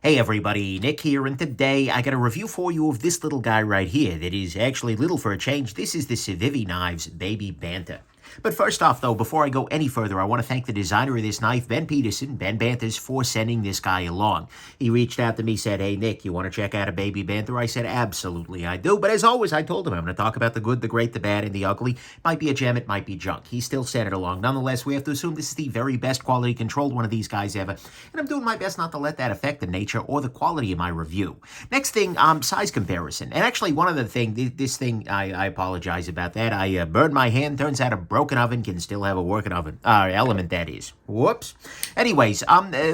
Hey everybody, Nick here, and today I got a review for you of this little guy right here that is actually little for a change. This is the Civivi Knives Baby Banter. But first off, though, before I go any further, I want to thank the designer of this knife, Ben Petersen, Ben Banters, for sending this guy along. He reached out to me, said, "Hey, Nick, you want to check out a Baby Banter?" I said, "Absolutely, I do." But as always, I told him I'm going to talk about the good, the great, the bad, and the ugly. Might be a gem, it might be junk. He still sent it along. Nonetheless, we have to assume this is the very best quality controlled one of these guys ever, and I'm doing my best not to let that affect the nature or the quality of my review. Next thing, size comparison. And actually, one other thing, this thing, I apologize about that. I burned my hand. Turns out a broken oven can still have a working oven, element that is. Whoops. Anyways,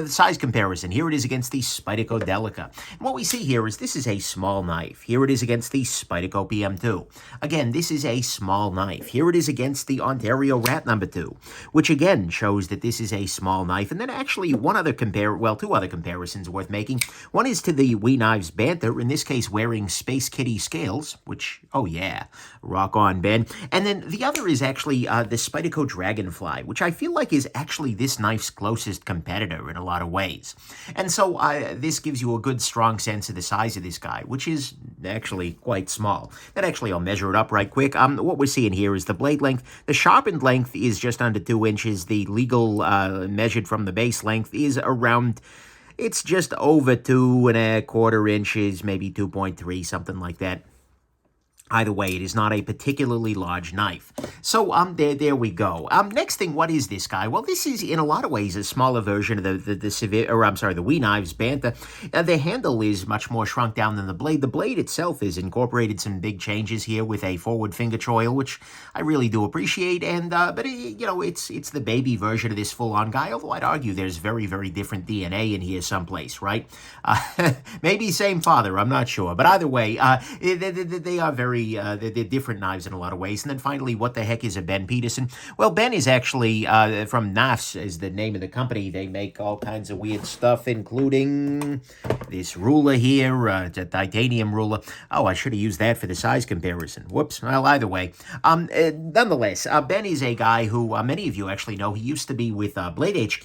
size comparison. Here it is against the Spyderco Delica. And what we see here is this is a small knife. Here it is against the Spyderco PM2. Again, this is a small knife. Here it is against the Ontario Rat number 2, which again shows that this is a small knife. And then actually two other comparisons worth making. One is to the Wee Knives Banter, in this case wearing Space Kitty scales, which, oh yeah, rock on, Ben. And then the other is actually the Spyderco Dragonfly, which I feel like is actually this knife's closest competitor in a lot of ways. And so this gives you a good, strong sense of the size of this guy, which is actually quite small. And actually, I'll measure it up right quick. What we're seeing here is the blade length. The sharpened length is just under 2 inches. The legal measured from the base length is around... It's just over 2¼ inches, maybe 2.3, something like that. Either way, it is not a particularly large knife. So, there we go. Next thing, what is this guy? Well, this is, in a lot of ways, a smaller version of the Wee Knives Banter. The handle is much more shrunk down than the blade. The blade itself has incorporated some big changes here with a forward finger choil, which I really do appreciate. And, but, it's the baby version of this full-on guy, although I'd argue there's very, very different DNA in here someplace, right? Maybe same father, I'm not sure. But either way, they are very they're different knives in a lot of ways. And then finally, what the heck is a Ben Petersen? Well, Ben is actually from KNAFS is the name of the company. They make all kinds of weird stuff, including this ruler here, it's a titanium ruler. Oh, I should have used that for the size comparison. Whoops. Well, either way. Nonetheless, Ben is a guy who many of you actually know. He used to be with Blade HQ.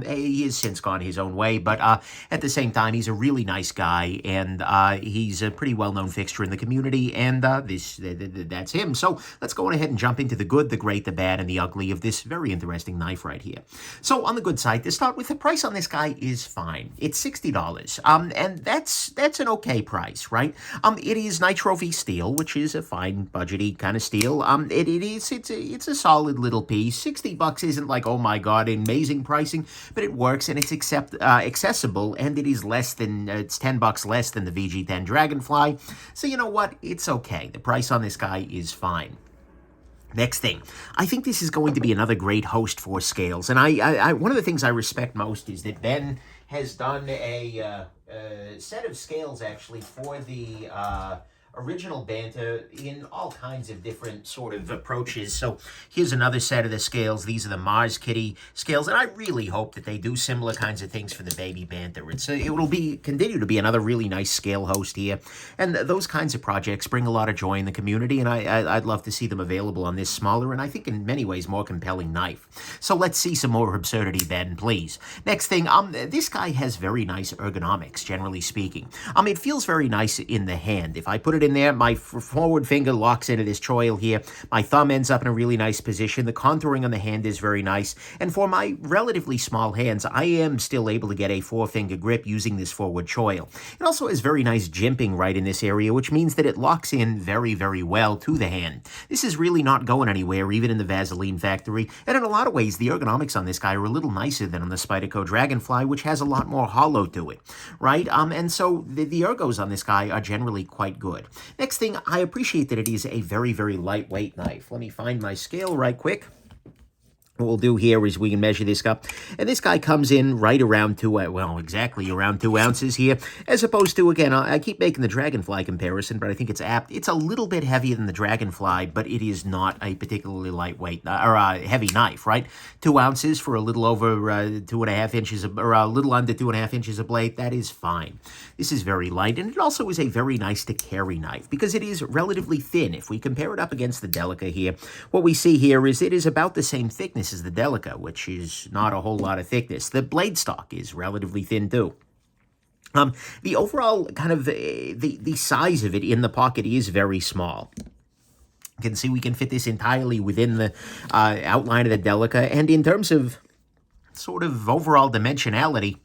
He has since gone his own way, but at the same time, he's a really nice guy, and he's a pretty well-known fixture in the community, and that's him. So let's go on ahead and jump into the good, the great, the bad, and the ugly of this very interesting knife right here. So on the good side, to start with, the price on this guy is fine. It's $60, and that's an okay price, right? It is Nitro V steel, which is a fine, budgety kind of steel. It's a solid little piece. $60 isn't like, oh my god, amazing pricing, but it works, and it's accessible, and it is less than it's $10 less than the VG10 Dragonfly. So you know what? It's okay. The price on this guy is fine. Next thing, I think this is going to be another great host for scales. And I one of the things I respect most is that Ben has done a set of scales, actually, for the original Banter in all kinds of different sort of approaches. So here's another set of the scales. These are the Mars Kitty scales, and I really hope that they do similar kinds of things for the Baby Banter. It will continue to be another really nice scale host here, and those kinds of projects bring a lot of joy in the community, and I'd love to see them available on this smaller and I think in many ways more compelling knife. So let's see some more absurdity then, please. Next thing, this guy has very nice ergonomics, generally speaking. It feels very nice in the hand. If I put it in there, my forward finger locks into this choil here. My thumb ends up in a really nice position. The contouring on the hand is very nice. And for my relatively small hands, I am still able to get a 4-finger grip using this forward choil. It also has very nice jimping right in this area, which means that it locks in very, very well to the hand. This is really not going anywhere, even in the Vaseline factory. And in a lot of ways, the ergonomics on this guy are a little nicer than on the Spyderco Dragonfly, which has a lot more hollow to it, right? And so the ergos on this guy are generally quite good. Next thing, I appreciate that it is a very, very lightweight knife. Let me find my scale right quick. What we'll do here is we can measure this up. And this guy comes in right around exactly around 2 ounces here. As opposed to, again, I keep making the Dragonfly comparison, but I think it's apt. It's a little bit heavier than the Dragonfly, but it is not a particularly lightweight, heavy knife, right? 2 ounces for a little over 2.5 inches, or a little under 2.5 inches of blade, that is fine. This is very light, and it also is a very nice to carry knife, because it is relatively thin. If we compare it up against the Delica here, what we see here is it is about the same thickness as the Delica, which is not a whole lot of thickness. The blade stock is relatively thin too. The overall kind of the size of it in the pocket is very small. You can see we can fit this entirely within the outline of the Delica. And in terms of sort of overall dimensionality,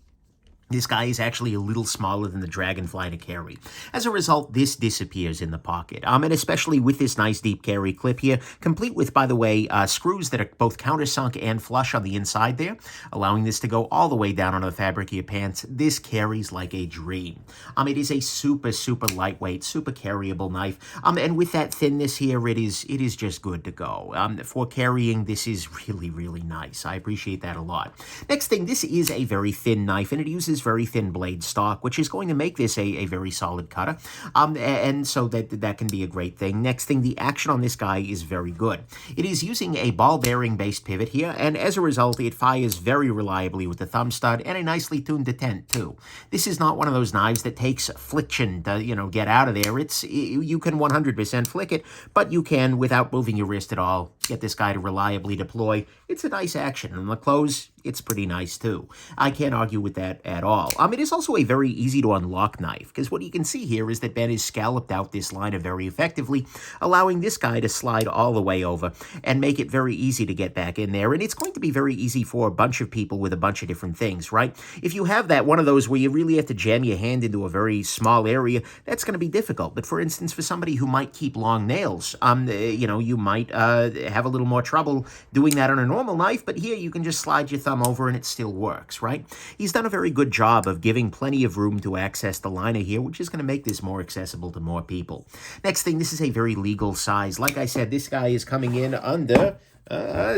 this guy is actually a little smaller than the Dragonfly to carry. As a result, this disappears in the pocket. And especially with this nice deep carry clip here, complete with, by the way, screws that are both countersunk and flush on the inside there, allowing this to go all the way down on the fabric of your pants. This carries like a dream. It is a super, super lightweight, super carryable knife. And with that thinness here, it is just good to go. For carrying, this is really, really nice. I appreciate that a lot. Next thing, this is a very thin knife, and it uses very thin blade stock, which is going to make this a very solid cutter, and so that can be a great thing. Next thing, the action on this guy is very good. It is using a ball bearing based pivot here, and as a result, it fires very reliably with the thumb stud and a nicely tuned detent too. This is not one of those knives that takes fliction to get out of there. You can 100% flick it, but you can, without moving your wrist at all, get this guy to reliably deploy. It's a nice action, and the close, it's pretty nice too. I can't argue with that at all. It is also a very easy to unlock knife, because what you can see here is that Ben has scalloped out this liner very effectively, allowing this guy to slide all the way over and make it very easy to get back in there. And it's going to be very easy for a bunch of people with a bunch of different things, right? If you have one of those where you really have to jam your hand into a very small area, that's going to be difficult. But for instance, for somebody who might keep long nails, you might have a little more trouble doing that on a normal knife, but here you can just slide your thumb over and it still works, right? He's done a very good job of giving plenty of room to access the liner here, which is going to make this more accessible to more people. Next thing, this is a very legal size. Like I said, this guy is coming in under...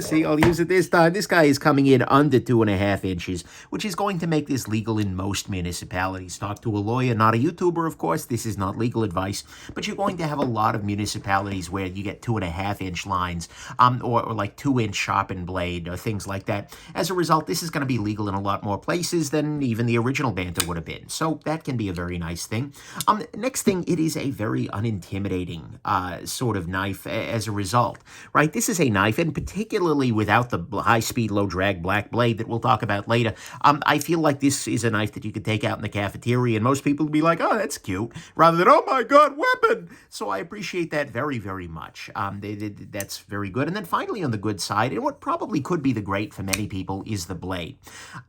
see, I'll use it this time. This guy is coming in under 2.5 inches, which is going to make this legal in most municipalities. Talk to a lawyer, not a YouTuber, of course. This is not legal advice, but you're going to have a lot of municipalities where you get 2.5-inch lines, or like 2-inch sharpened blade, or things like that. As a result, this is going to be legal in a lot more places than even the original Banter would have been. So that can be a very nice thing. Next thing, it is a very unintimidating sort of knife as a result, right? This is a knife, and particularly without the high-speed, low-drag black blade that we'll talk about later, I feel like this is a knife that you could take out in the cafeteria and most people would be like, oh, that's cute, rather than, oh my God, weapon! So I appreciate that very, very much. That's very good. And then finally on the good side, and what probably could be the great for many people, is the blade.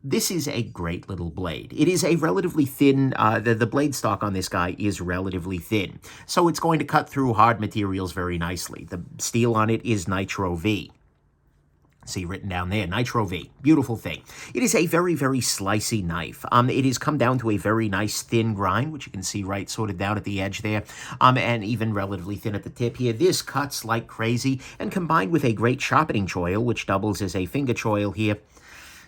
This is a great little blade. It is a relatively thin, the blade stock on this guy is relatively thin, so it's going to cut through hard materials very nicely. The steel on it is Nitro V. See written down there, Nitro V. Beautiful thing. It is a very, very slicey knife. It has come down to a very nice thin grind, which you can see right sort of down at the edge there, and even relatively thin at the tip here. This cuts like crazy, and combined with a great sharpening choil, which doubles as a finger choil here,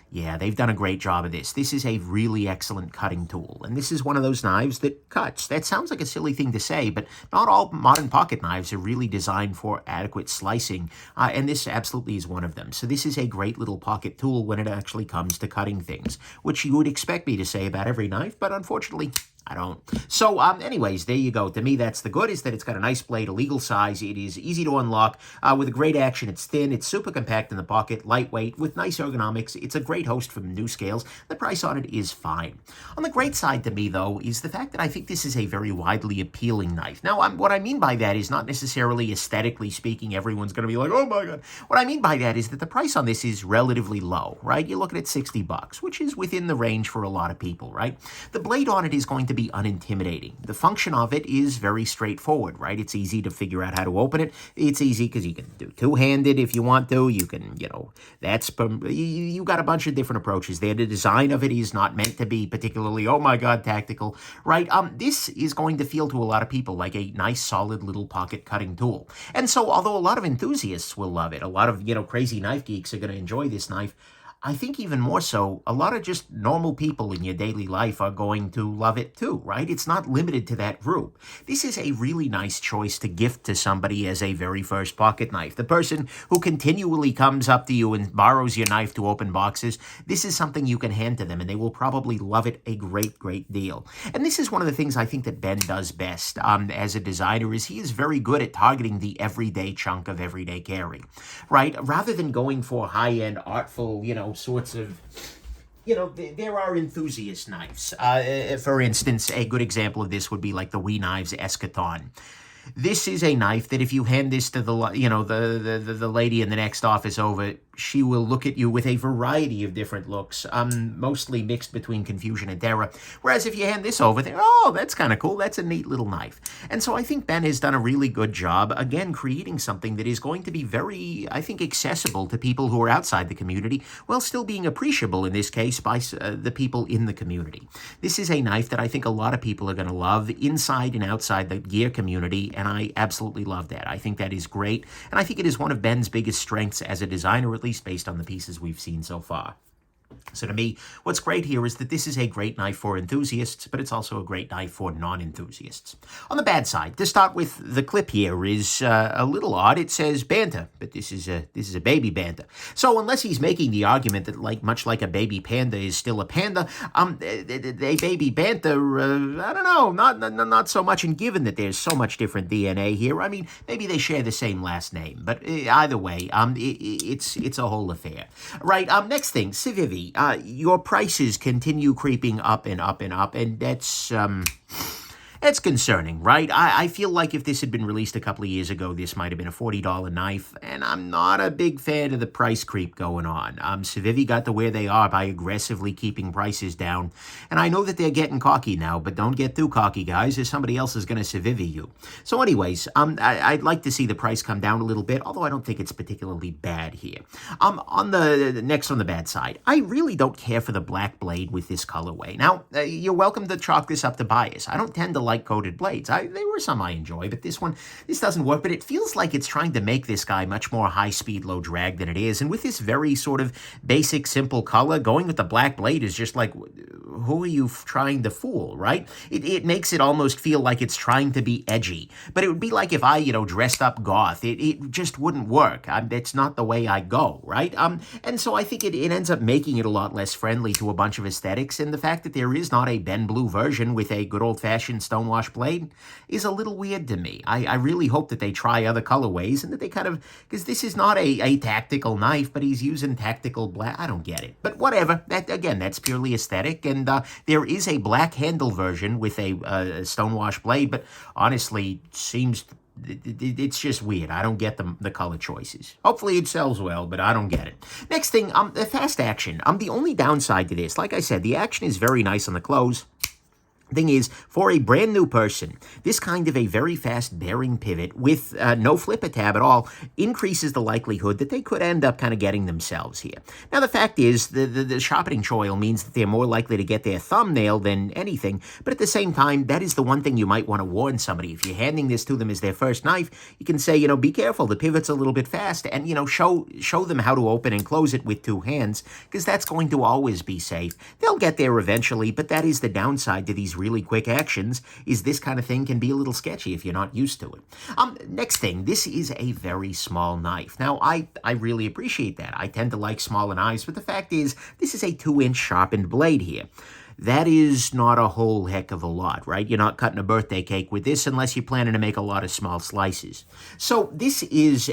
yeah, they've done a great job of this. This is a really excellent cutting tool, and this is one of those knives that cuts. That sounds like a silly thing to say, but not all modern pocket knives are really designed for adequate slicing, and this absolutely is one of them. So this is a great little pocket tool when it actually comes to cutting things, which you would expect me to say about every knife, but unfortunately, I don't. So, anyways, there you go. To me, that's the good, is that it's got a nice blade, a legal size. It is easy to unlock with a great action. It's thin. It's super compact in the pocket, lightweight, with nice ergonomics. It's a great host from new scales. The price on it is fine. On the great side to me, though, is the fact that I think this is a very widely appealing knife. Now, what I mean by that is not necessarily aesthetically speaking, everyone's going to be like, oh my God. What I mean by that is that the price on this is relatively low, right? You're looking at $60, which is within the range for a lot of people, right? The blade on it is going to be unintimidating. The function of it is very straightforward, right? It's easy to figure out how to open it. It's easy because you can do two-handed if you want to. You can, you got a bunch of different approaches there. The design of it is not meant to be particularly, oh my God, tactical, right? This is going to feel to a lot of people like a nice, solid little pocket cutting tool. And so, although a lot of enthusiasts will love it, a lot of, crazy knife geeks are going to enjoy this knife, I think even more so, a lot of just normal people in your daily life are going to love it too, right? It's not limited to that group. This is a really nice choice to gift to somebody as a very first pocket knife. The person who continually comes up to you and borrows your knife to open boxes, this is something you can hand to them, and they will probably love it a great, great deal. And this is one of the things I think that Ben does best as a designer, is he is very good at targeting the everyday chunk of everyday carry, right? Rather than going for high-end, artful, sorts of there are enthusiast knives. For instance, a good example of this would be like the Wee Knives Eschaton. This is a knife that if you hand this to the lady in the next office over, she will look at you with a variety of different looks, mostly mixed between confusion and terror. Whereas if you hand this over, they're, oh, that's kind of cool. That's a neat little knife. And so I think Ben has done a really good job, again, creating something that is going to be very, I think, accessible to people who are outside the community, while still being appreciable, in this case, by the people in the community. This is a knife that I think a lot of people are going to love inside and outside the gear community, and I absolutely love that. I think that is great, and I think it is one of Ben's biggest strengths as a designer, at least based on the pieces we've seen so far. So to me, what's great here is that this is a great knife for enthusiasts, but it's also a great knife for non-enthusiasts. On the bad side, to start with, the clip here is a little odd. It says Banter, but this is a Baby Banter. So unless he's making the argument that, much like a baby panda is still a panda, a Baby Banter, I don't know, not so much. And given that there's so much different DNA here, I mean, maybe they share the same last name. But either way, it's a whole affair, right? Next thing, Civivi. Your prices continue creeping up and up and up, and that's concerning, right? I feel like if this had been released a couple of years ago, this might have been a $40 knife, and I'm not a big fan of the price creep going on. Civivi got to where they are by aggressively keeping prices down, and I know that they're getting cocky now, but don't get too cocky, guys, or somebody else is going to Civivi you. So anyways, I'd like to see the price come down a little bit, although I don't think it's particularly bad here. Next on the bad side, I really don't care for the black blade with this colorway. Now, you're welcome to chalk this up to bias. I don't tend to light-coated blades. There were some I enjoy, but this doesn't work. But it feels like it's trying to make this guy much more high-speed, low-drag than it is. And with this very sort of basic, simple color, going with the black blade is just like, who are you trying to fool, right? It makes it almost feel like it's trying to be edgy. But it would be like if I, dressed up goth. It just wouldn't work. It's not the way I go, right? And so I think it ends up making it a lot less friendly to a bunch of aesthetics. And the fact that there is not a Ben Blue version with a good old-fashioned stonewash blade is a little weird to me. I really hope that they try other colorways and that they kind of, because this is not a tactical knife, but he's using tactical black. I don't get it. But whatever. That's purely aesthetic. And there is a black handle version with a stonewash blade, but honestly, it's just weird. I don't get the color choices. Hopefully it sells well, but I don't get it. Next thing, the fast action. The only downside to this, like I said, the action is very nice on the close. Thing is, for a brand new person, this kind of a very fast bearing pivot with no flipper tab at all increases the likelihood that they could end up kind of getting themselves here. Now, the fact is, the sharpening choil means that they're more likely to get their thumbnail than anything, but at the same time, that is the one thing you might want to warn somebody. If you're handing this to them as their first knife, you can say, be careful, the pivot's a little bit fast, and, show them how to open and close it with two hands, because that's going to always be safe. They'll get there eventually, but that is the downside to these really quick actions, is this kind of thing can be a little sketchy if you're not used to it. Next thing, this is a very small knife. Now, I really appreciate that. I tend to like smaller knives, but the fact is, this is a 2-inch sharpened blade here. That is not a whole heck of a lot, right? You're not cutting a birthday cake with this unless you're planning to make a lot of small slices. So this is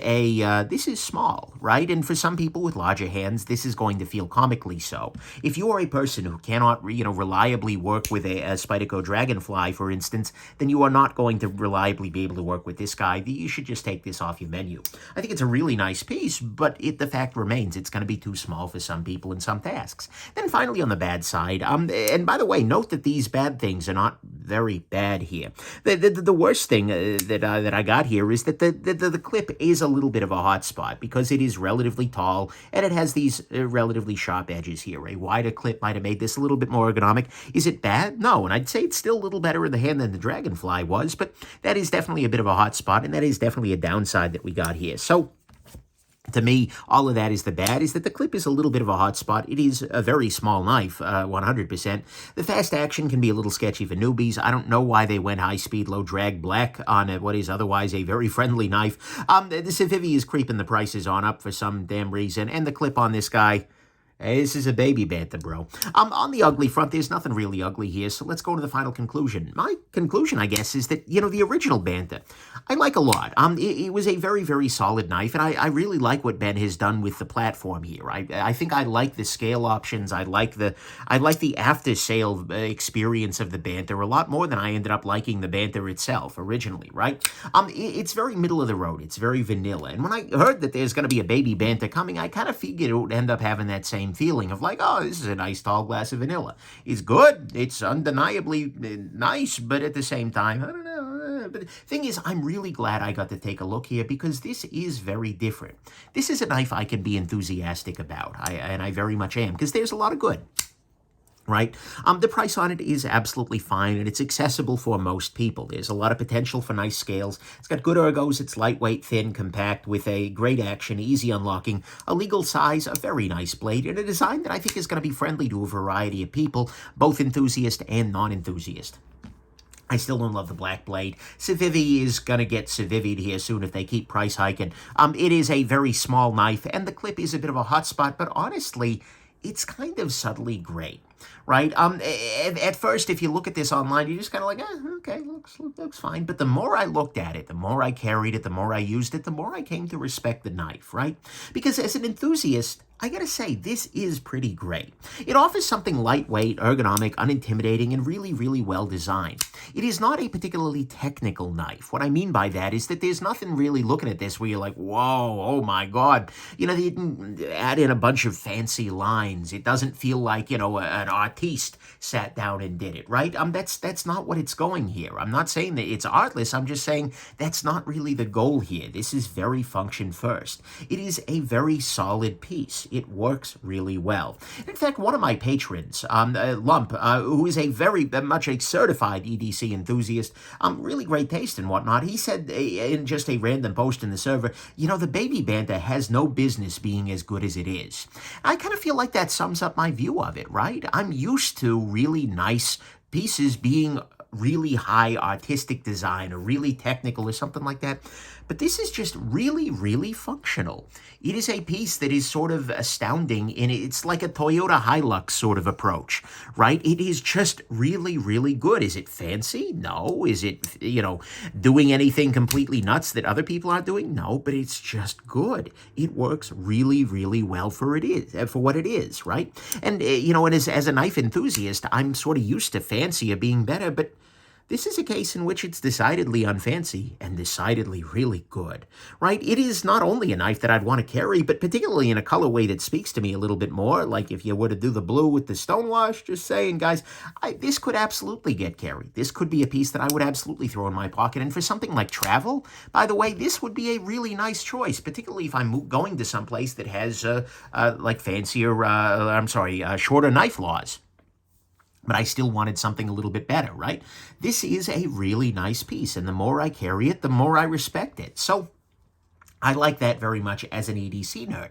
small, right? And for some people with larger hands, this is going to feel comically so. If you are a person who cannot, reliably work with a Spyderco Dragonfly, for instance, then you are not going to reliably be able to work with this guy. You should just take this off your menu. I think it's a really nice piece, but the fact remains it's going to be too small for some people in some tasks. Then finally, on the bad side, and by the way, note that these bad things are not very bad here. The worst thing that I got here is that the clip is a little bit of a hot spot because it is relatively tall and it has these relatively sharp edges here. A wider clip might have made this a little bit more ergonomic. Is it bad? No, and I'd say it's still a little better in the hand than the Dragonfly was, but that is definitely a bit of a hot spot, and that is definitely a downside that we got here. So, to me, all of that is the bad, is that the clip is a little bit of a hot spot. It is a very small knife, 100%. The fast action can be a little sketchy for newbies. I don't know why they went high-speed, low-drag black on what is otherwise a very friendly knife. The Civivi is creeping the prices on up for some damn reason, and the clip on this guy, This is a Baby Banter, bro. On the ugly front, there's nothing really ugly here, so let's go to the final conclusion. My conclusion, I guess, is that, the original Banter, I like a lot. It was a very, very solid knife, and I really like what Ben has done with the platform here. I think I like the scale options. I like the after-sale experience of the Banter a lot more than I ended up liking the Banter itself originally, right? It's very middle of the road. It's very vanilla. And when I heard that there's going to be a Baby Banter coming, I kind of figured it would end up having that same feeling of like, oh, this is a nice tall glass of vanilla. It's good. It's undeniably nice, but at the same time, I don't know. But the thing is, I'm really glad I got to take a look here because this is very different. This is a knife I can be enthusiastic about, and I very much am, because there's a lot of good. Right? The price on it is absolutely fine, and it's accessible for most people. There's a lot of potential for nice scales. It's got good ergos. It's lightweight, thin, compact, with a great action, easy unlocking, a legal size, a very nice blade, and a design that I think is going to be friendly to a variety of people, both enthusiast and non-enthusiast. I still don't love the black blade. Civivi is going to get Civivi'd here soon if they keep price hiking. It is a very small knife, and the clip is a bit of a hot spot, but honestly, it's kind of subtly great, right? At first, if you look at this online, you're just kind of like, okay, looks fine. But the more I looked at it, the more I carried it, the more I used it, the more I came to respect the knife, right? Because as an enthusiast, I gotta say, this is pretty great. It offers something lightweight, ergonomic, unintimidating, and really, really well designed. It is not a particularly technical knife. What I mean by that is that there's nothing really looking at this where you're like, whoa, oh my God. They didn't add in a bunch of fancy lines. It doesn't feel like, an artiste sat down and did it, right? That's not what it's going here. I'm not saying that it's artless. I'm just saying that's not really the goal here. This is very function first. It is a very solid piece. It works really well. In fact, one of my patrons, Lump, who is a very much a certified EDC enthusiast, really great taste and whatnot, he said in just a random post in the server, the Baby Banter has no business being as good as it is. I kind of feel like that sums up my view of it, right? I'm used to really nice pieces being really high artistic design or really technical or something like that. But this is just really, really functional. It is a piece that is sort of astounding, and it's like a Toyota Hilux sort of approach, right? It is just really, really good. Is it fancy? No. Is it, doing anything completely nuts that other people aren't doing? No, but it's just good. It works really, really well for what it is, right? And, and as a knife enthusiast, I'm sort of used to fancier being better, but this is a case in which it's decidedly unfancy and decidedly really good, right? It is not only a knife that I'd want to carry, but particularly in a colorway that speaks to me a little bit more, like if you were to do the blue with the stonewash, just saying, guys, this could absolutely get carried. This could be a piece that I would absolutely throw in my pocket. And for something like travel, by the way, this would be a really nice choice, particularly if I'm going to some place that has like fancier, shorter knife laws. But I still wanted something a little bit better, right? This is a really nice piece, and the more I carry it, the more I respect it. So I like that very much as an EDC nerd.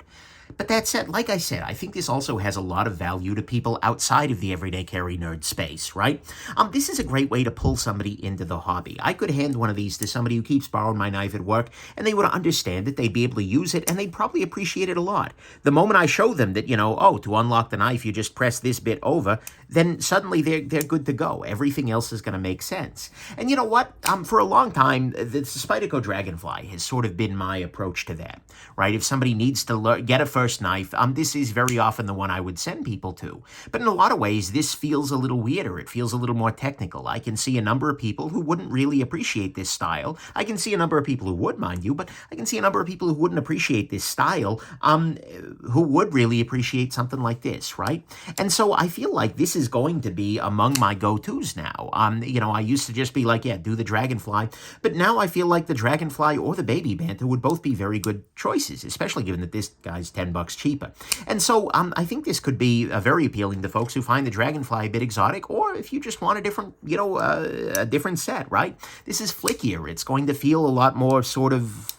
But that said, like I said, I think this also has a lot of value to people outside of the everyday carry nerd space, right? This is a great way to pull somebody into the hobby. I could hand one of these to somebody who keeps borrowing my knife at work, and they would understand it, they'd be able to use it, and they'd probably appreciate it a lot. The moment I show them that, to unlock the knife, you just press this bit over, then suddenly they're good to go. Everything else is going to make sense. And you know what? For a long time, the Spyderco Dragonfly has sort of been my approach to that, right? If somebody needs to get a first knife, this is very often the one I would send people to. But in a lot of ways, this feels a little weirder. It feels a little more technical. I can see a number of people who wouldn't really appreciate this style. I can see a number of people who would, mind you, but I can see a number of people who wouldn't appreciate this style, who would really appreciate something like this, right? And so I feel like this is going to be among my go-tos now. I used to just be like, yeah, do the Dragonfly, but now I feel like the Dragonfly or the Baby Banter would both be very good choices, especially given that this guy's $10 cheaper. And so I think this could be very appealing to folks who find the Dragonfly a bit exotic, or if you just want a different, a different set, right? This is flickier. It's going to feel a lot more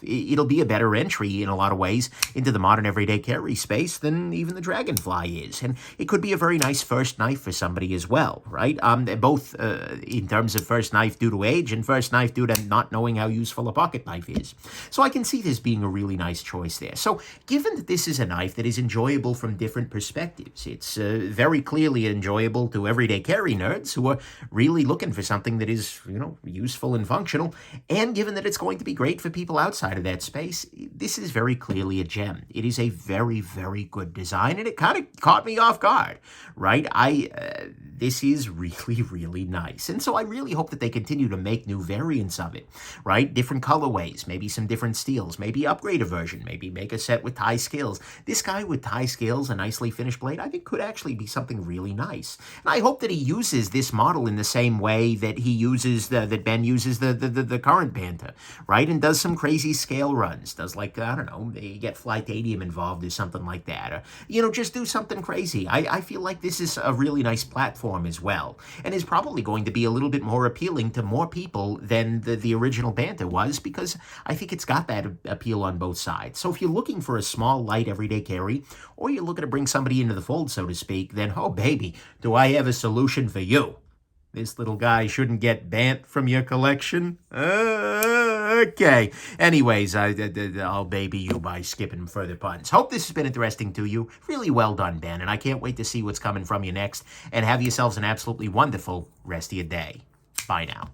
it'll be a better entry in a lot of ways into the modern everyday carry space than even the Dragonfly is. And it could be a very nice first knife for somebody as well, right? They're both in terms of first knife due to age and first knife due to not knowing how useful a pocket knife is. So I can see this being a really nice choice there. So given that this is a knife that is enjoyable from different perspectives, it's very clearly enjoyable to everyday carry nerds who are really looking for something that is, useful and functional. And given that it's going to be great for people outside of that space, this is very clearly a gem. It is a very, very good design, and it kind of caught me off guard, right? This is really, really nice. And so I really hope that they continue to make new variants of it, right? Different colorways, maybe some different steels, maybe upgrade a version, maybe make a set with tie scales. This guy with tie scales, a nicely finished blade, I think could actually be something really nice. And I hope that he uses this model in the same way that he uses, that Ben uses the current Banter, right? And does some crazy scale runs, does like, I don't know, they get Flightadium involved or something like that, or, just do something crazy. I feel like this is a really nice platform as well, and is probably going to be a little bit more appealing to more people than the original Banter was, because I think it's got that appeal on both sides. So if you're looking for a small, light, everyday carry, or you're looking to bring somebody into the fold, so to speak, then, oh baby, do I have a solution for you. This little guy shouldn't get banned from your collection. Okay. Anyways, I'll baby you by skipping further puns. Hope this has been interesting to you. Really well done, Ben, and I can't wait to see what's coming from you next. And have yourselves an absolutely wonderful rest of your day. Bye now.